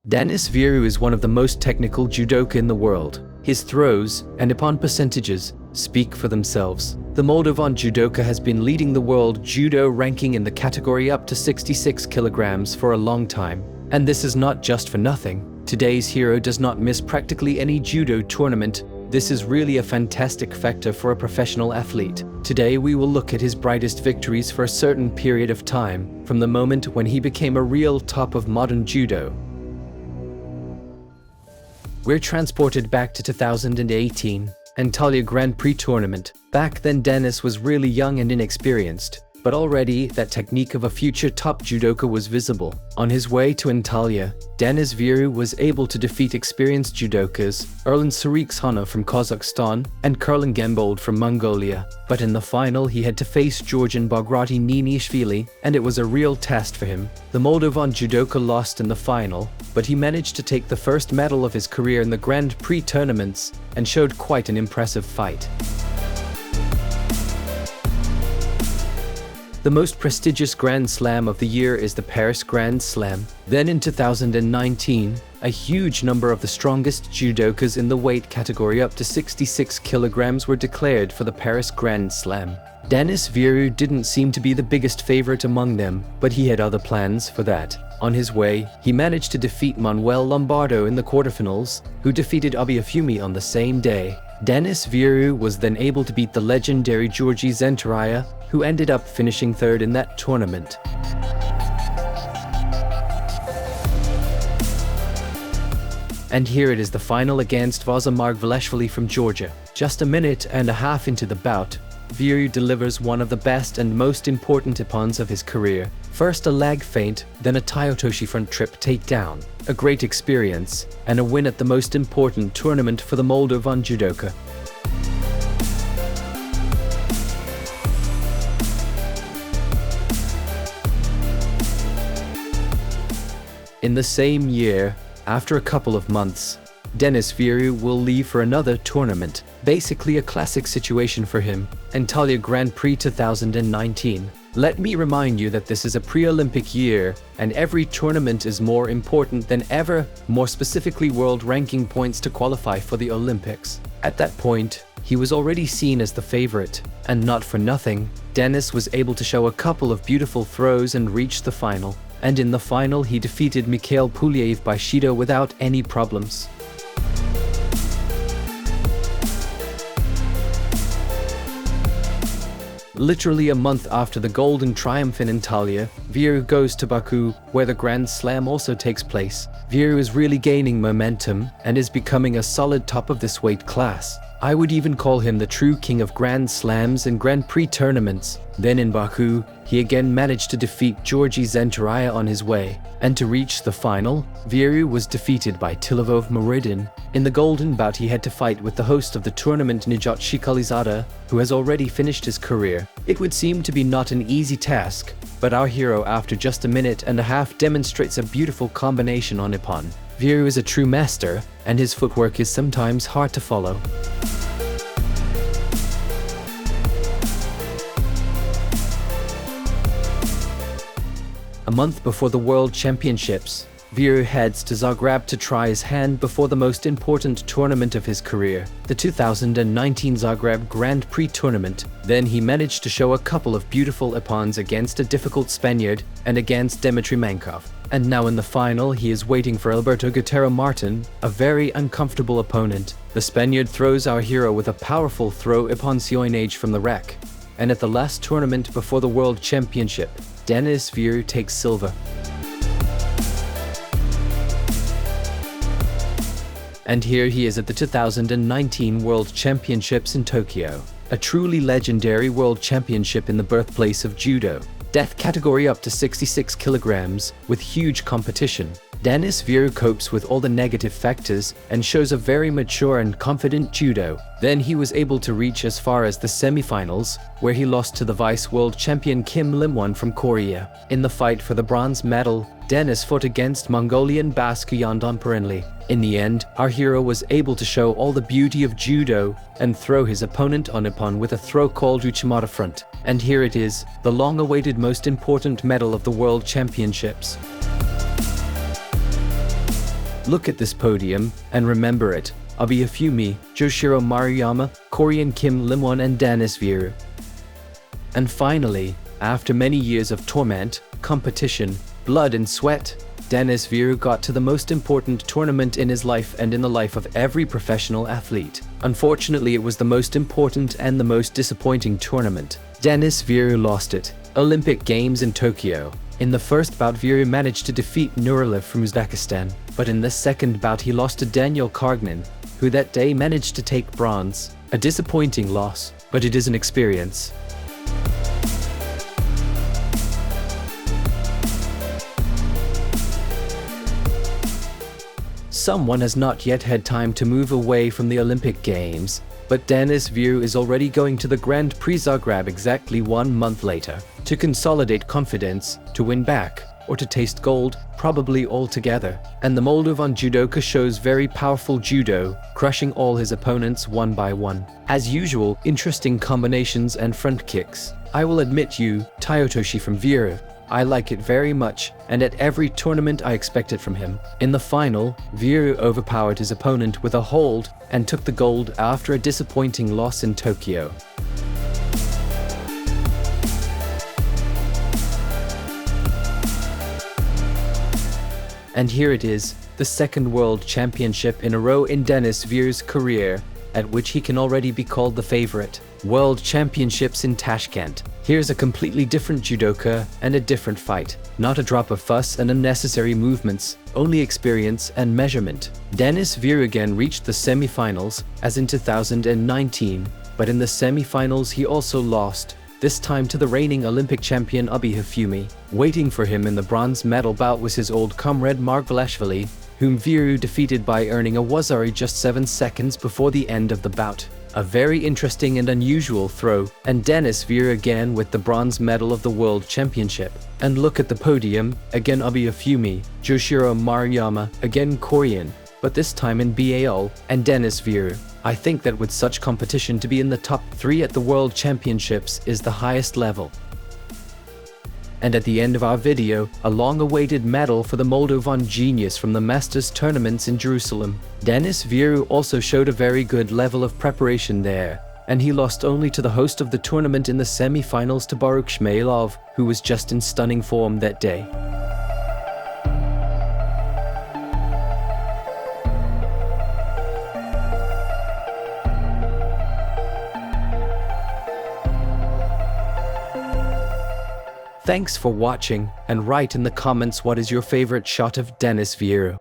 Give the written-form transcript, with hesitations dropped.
Denis Vieru is one of the most technical judoka in the world. His throws and Ippon percentages speak for themselves. The Moldovan judoka has been leading the world judo ranking in the category up to 66 kilograms for a long time. And this is not just for nothing. Today's hero does not miss practically any judo tournament. This is really a fantastic factor for a professional athlete. Today we will look at his brightest victories for a certain period of time, from the moment when he became a real top of modern judo. We're transported back to 2018, Antalya Grand Prix tournament. Back then Denis was really young and inexperienced, but already that technique of a future top judoka was visible. On his way to Antalya, Denis Vieru was able to defeat experienced judokas Erlan Sarikshana from Kazakhstan and Kurlan Gembold from Mongolia. But in the final he had to face Georgian Bagrati Ninishvili, and it was a real test for him. The Moldovan judoka lost in the final, but he managed to take the first medal of his career in the Grand Prix tournaments and showed quite an impressive fight. The most prestigious Grand Slam of the year is the Paris Grand Slam. Then in 2019, a huge number of the strongest judokas in the weight category up to 66 kilograms were declared for the Paris Grand Slam. Denis Vieru didn't seem to be the biggest favorite among them, but he had other plans for that. On his way, he managed to defeat Manuel Lombardo in the quarterfinals, who defeated Obiafumi on the same day. Denis Vieru was then able to beat the legendary Georgi Zentaraya, who ended up finishing third in that tournament. And here it is, the final against Vaza Margvelashvili from Georgia. Just a minute and a half into the bout, Vieru delivers one of the best and most important Ippons of his career. First a leg feint, then a Tayotoshi front trip takedown. A great experience, and a win at the most important tournament for the Moldovan judoka. In the same year, after a couple of months, Denis Vieru will leave for another tournament. Basically a classic situation for him, Antalya Grand Prix 2019. Let me remind you that this is a pre-Olympic year, and every tournament is more important than ever, more specifically world ranking points to qualify for the Olympics. At that point, he was already seen as the favorite, and not for nothing, Denis was able to show a couple of beautiful throws and reach the final. And in the final he defeated Mikhail Pulyaev by Judo without any problems. Literally a month after the golden triumph in Antalya, Vieru goes to Baku, where the Grand Slam also takes place. Vieru is really gaining momentum and is becoming a solid top of this weight class. I would even call him the true king of Grand Slams and Grand Prix tournaments. Then in Baku, he again managed to defeat Georgi Zentaraya on his way. And to reach the final, Vieru was defeated by Tilavov Muridin. In the golden bout he had to fight with the host of the tournament Nijat Shikalizada, who has already finished his career. It would seem to be not an easy task, but our hero after just a minute and a half demonstrates a beautiful combination on Ippon. Vieru is a true master, and his footwork is sometimes hard to follow. A month before the World Championships, Vieru heads to Zagreb to try his hand before the most important tournament of his career, the 2019 Zagreb Grand Prix tournament. Then he managed to show a couple of beautiful Ippons against a difficult Spaniard and against Dmitry Mankov. And now in the final he is waiting for Alberto Guterres Martin, a very uncomfortable opponent. The Spaniard throws our hero with a powerful throw Ippon Sioinage from the rack. And at the last tournament before the World Championship, Denis Vieru takes silver. And here he is at the 2019 World Championships in Tokyo. A truly legendary World Championship in the birthplace of judo. Death category up to 66 kilograms, with huge competition. Denis Vieru copes with all the negative factors and shows a very mature and confident judo. Then he was able to reach as far as the semifinals, where he lost to the vice world champion Kim Lim-won from Korea. In the fight for the bronze medal, Denis fought against Mongolian Baskı Yandan Perenli. In the end, our hero was able to show all the beauty of judo and throw his opponent on Ippon with a throw called Uchimata front. And here it is, the long-awaited most important medal of the World Championships. Look at this podium and remember it. Abiafumi, Joshiro Maruyama, Korean Kim Limwon and Denis Vieru. And finally, after many years of torment, competition, blood and sweat, Denis Vieru got to the most important tournament in his life and in the life of every professional athlete. Unfortunately, it was the most important and the most disappointing tournament. Denis Vieru lost it. Olympic Games in Tokyo. In the first bout, Vieru managed to defeat Nuraliyev from Uzbekistan, but in the second bout he lost to Daniel Kargnin, who that day managed to take bronze. A disappointing loss, but it is an experience. Someone has not yet had time to move away from the Olympic Games, but Denis Vieru is already going to the Grand Prix Zagreb exactly 1 month later, to consolidate confidence, to win back, or to taste gold, probably all together. And the Moldovan Judoka shows very powerful judo, crushing all his opponents one by one. As usual, interesting combinations and front kicks. I will admit you, Tayotoshi from Vieru. I like it very much, and at every tournament I expect it from him. In the final, Vieru overpowered his opponent with a hold and took the gold after a disappointing loss in Tokyo. And here it is, the second world championship in a row in Denis Vieru's career, at which he can already be called the favorite. World Championships in Tashkent. Here's a completely different judoka and a different fight. Not a drop of fuss and unnecessary movements, only experience and measurement. Denis Vieru again reached the semi-finals, as in 2019, but in the semi-finals he also lost, this time to the reigning Olympic champion Abiafumi. Waiting for him in the bronze medal bout was his old comrade Margvelashvili, whom Vieru defeated by earning a wazari just 7 seconds before the end of the bout. A very interesting and unusual throw, and Denis Vieru again with the bronze medal of the World Championship. And look at the podium, again Abiafumi, Joshiro Maruyama, again Korean, but this time in BAL, and Denis Vieru. I think that with such competition, to be in the top 3 at the World Championships is the highest level. And at the end of our video, a long-awaited medal for the Moldovan genius from the Masters tournaments in Jerusalem. Denis Vieru also showed a very good level of preparation there, and he lost only to the host of the tournament in the semi-finals to Baruch Shmailov, who was just in stunning form that day. Thanks for watching, and write in the comments what is your favorite shot of Denis Vieru.